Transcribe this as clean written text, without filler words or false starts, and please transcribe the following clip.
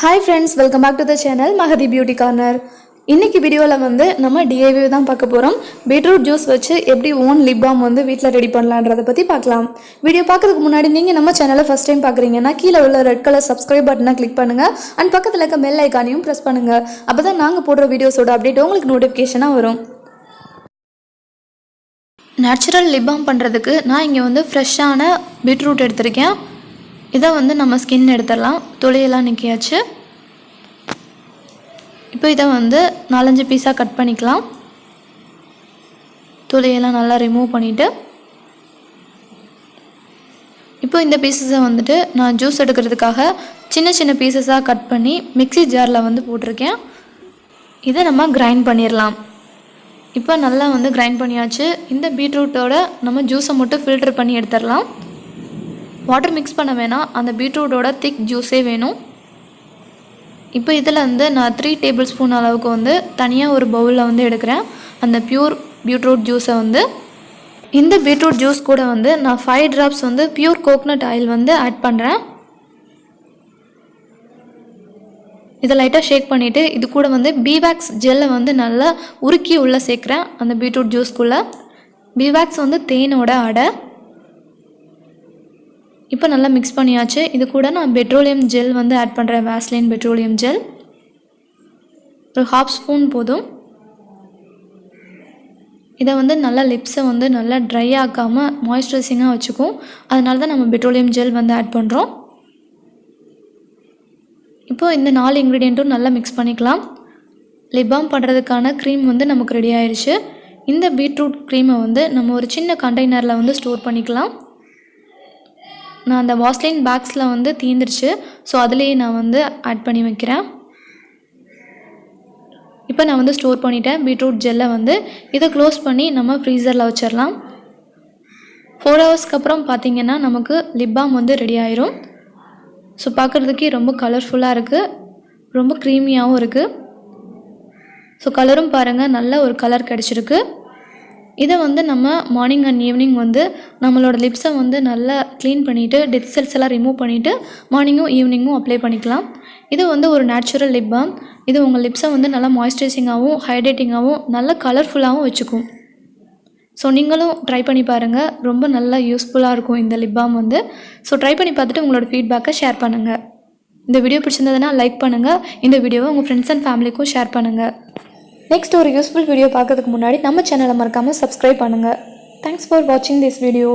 Hi friends, welcome back to the channel Mahathi Beauty Corner. இன்னைக்கு வீடியோல வந்து நம்ம DIY தான் பார்க்க போறோம். பீட்ரூட் ஜூஸ் வச்சு எப்படி ஓன் லிப் பாம் வந்து வீட்ல ரெடி பண்ணலாம்ன்றத பத்தி பார்க்கலாம். வீடியோ பார்க்கிறதுக்கு முன்னாடி நீங்க நம்ம சேனலை ஃபர்ஸ்ட் டைம் பார்க்கறீங்கன்னா கீழ உள்ள ரெட் கலர் subscribe பட்டனை கிளிக் பண்ணுங்க and பக்கத்துல இருக்க பெல் ஐகானையும் பிரஸ் பண்ணுங்க. அப்பதான் நாங்க போடுற வீடியோஸோட அப்டேட் உங்களுக்கு நோட்டிஃபிகேஷனா வரும். நேச்சுரல் லிப் பாம் பண்றதுக்கு நான் இங்க வந்து ஃப்ரெஷ்ஷான பீட்ரூட் எடுத்துர்க்கேன். இதை வந்து நம்ம ஸ்கின் எடுத்துடலாம். தொலியெல்லாம் நீக்கியாச்சு. இப்போ இதை வந்து 4-5 பீஸாக கட் பண்ணிக்கலாம். தொலியெல்லாம் நல்லா ரிமூவ் பண்ணிவிட்டு இப்போ இந்த பீசஸை வந்துட்டு நான் ஜூஸ் எடுக்கிறதுக்காக சின்ன சின்ன பீசஸாக கட் பண்ணி மிக்ஸி ஜாரில் வந்து போட்டிருக்கேன். இதை நம்ம கிரைண்ட் பண்ணிடலாம். இப்போ நல்லா வந்து கிரைண்ட் பண்ணியாச்சு. இந்த பீட்ரூட்டோட நம்ம ஜூஸை மட்டும் ஃபில்டர் பண்ணி எடுத்துடலாம். வாட்டர் மிக்ஸ் பண்ண வேணாம், அந்த பீட்ரூட்டோட திக் ஜூஸே வேணும். இப்போ இதில் வந்து நான் 3 டேபிள் ஸ்பூன் அளவுக்கு வந்து தனியாக ஒரு பவுலில் வந்து எடுக்கிறேன். அந்த பியூர் பீட்ரூட் ஜூஸை வந்து இந்த பீட்ரூட் ஜூஸ் கூட வந்து நான் 5 ட்ராப்ஸ் வந்து பியூர் கோகனட் ஆயில் வந்து ஆட் பண்ணுறேன். இதை லைட்டாக ஷேக் பண்ணிவிட்டு இது கூட வந்து பீவேக்ஸ் ஜெல்லை வந்து நல்லா உருக்கி உள்ளே சேர்க்குறேன். அந்த பீட்ரூட் ஜூஸ்க்குள்ளே பீவேக்ஸ் வந்து தேனோட அடை. இப்போ நல்லா மிக்ஸ் பண்ணியாச்சு. இது கூட நான் பெட்ரோலியம் ஜெல் வந்து ஆட் பண்ணுறேன். வேஸ்லின் பெட்ரோலியம் ஜெல் ஒரு 1/2 ஸ்பூன் போதும். இதை வந்து நல்லா லிப்ஸை வந்து நல்லா ட்ரை ஆக்காமல் மாய்ஸ்சரைசிங்காக வச்சுக்கும். அதனால தான் நம்ம பெட்ரோலியம் ஜெல் வந்து ஆட் பண்ணுறோம். இப்போது இந்த 4 இன்க்ரீடியண்ட்டும் நல்லா மிக்ஸ் பண்ணிக்கலாம். லிப் பாம் பண்ணுறதுக்கான க்ரீம் வந்து நமக்கு ரெடி ஆயிடுச்சு. இந்த பீட்ரூட் க்ரீமை வந்து நம்ம ஒரு சின்ன கண்டெய்னரில் வந்து ஸ்டோர் பண்ணிக்கலாம். நான் அந்த வாஸ்லின் பேக்ஸில் வந்து தீந்துருச்சு. ஸோ அதுலேயே நான் வந்து ஆட் பண்ணி வைக்கிறேன். இப்போ நான் வந்து ஸ்டோர் பண்ணிட்டேன் பீட்ரூட் ஜெல்லை வந்து. இதை க்ளோஸ் பண்ணி நம்ம ஃப்ரீசரில் வச்சிடலாம். 4 ஹவர்ஸ்க்கு அப்புறம் பார்த்திங்கன்னா நமக்கு லிப் பாம் வந்து ரெடி ஆயிரும். ஸோ பார்க்குறதுக்கே ரொம்ப கலர்ஃபுல்லாக இருக்குது, ரொம்ப க்ரீமியாகவும் இருக்குது. ஸோ கலரும் பாருங்கள், நல்ல ஒரு கலர் கிடச்சிருக்கு. இதை வந்து நம்ம மார்னிங் அண்ட் ஈவினிங் வந்து நம்மளோட லிப்ஸை வந்து நல்லா க்ளீன் பண்ணிவிட்டு டெட் செல்ஸ் எல்லாம் ரிமூவ் பண்ணிவிட்டு மார்னிங்கும் ஈவினிங்கும் அப்ளை பண்ணிக்கலாம். இது வந்து ஒரு நேச்சுரல் லிப் பாம். இது உங்கள் லிப்ஸை வந்து நல்லா மாய்ஸ்சரைசிங்காகவும் ஹைட்ரேட்டிங்காகவும் நல்லா கலர்ஃபுல்லாகவும் வச்சுக்கும். ஸோ நீங்களும் ட்ரை பண்ணி பாருங்கள். ரொம்ப நல்லா யூஸ்ஃபுல்லாக இருக்கும் இந்த லிப் பாம் வந்து. ஸோ ட்ரை பண்ணி பார்த்துட்டு உங்களோட ஃபீட்பேக்கை ஷேர் பண்ணுங்கள். இந்த வீடியோ பிடிச்சிருந்ததுன்னா லைக் பண்ணுங்கள். இந்த வீடியோவை உங்கள் ஃப்ரெண்ட்ஸ் அண்ட் ஃபேமிலிக்கும் ஷேர் பண்ணுங்கள். நெக்ஸ்ட் ஒரு யூஸ்ஃபுல் வீடியோ பார்க்கறதுக்கு முன்னாடி நம்ம சேனலை மறக்காமல் சப்ஸ்கிரைப் பண்ணுங்கள். தேங்க்ஸ் ஃபார் வாட்சிங் திஸ் வீடியோ.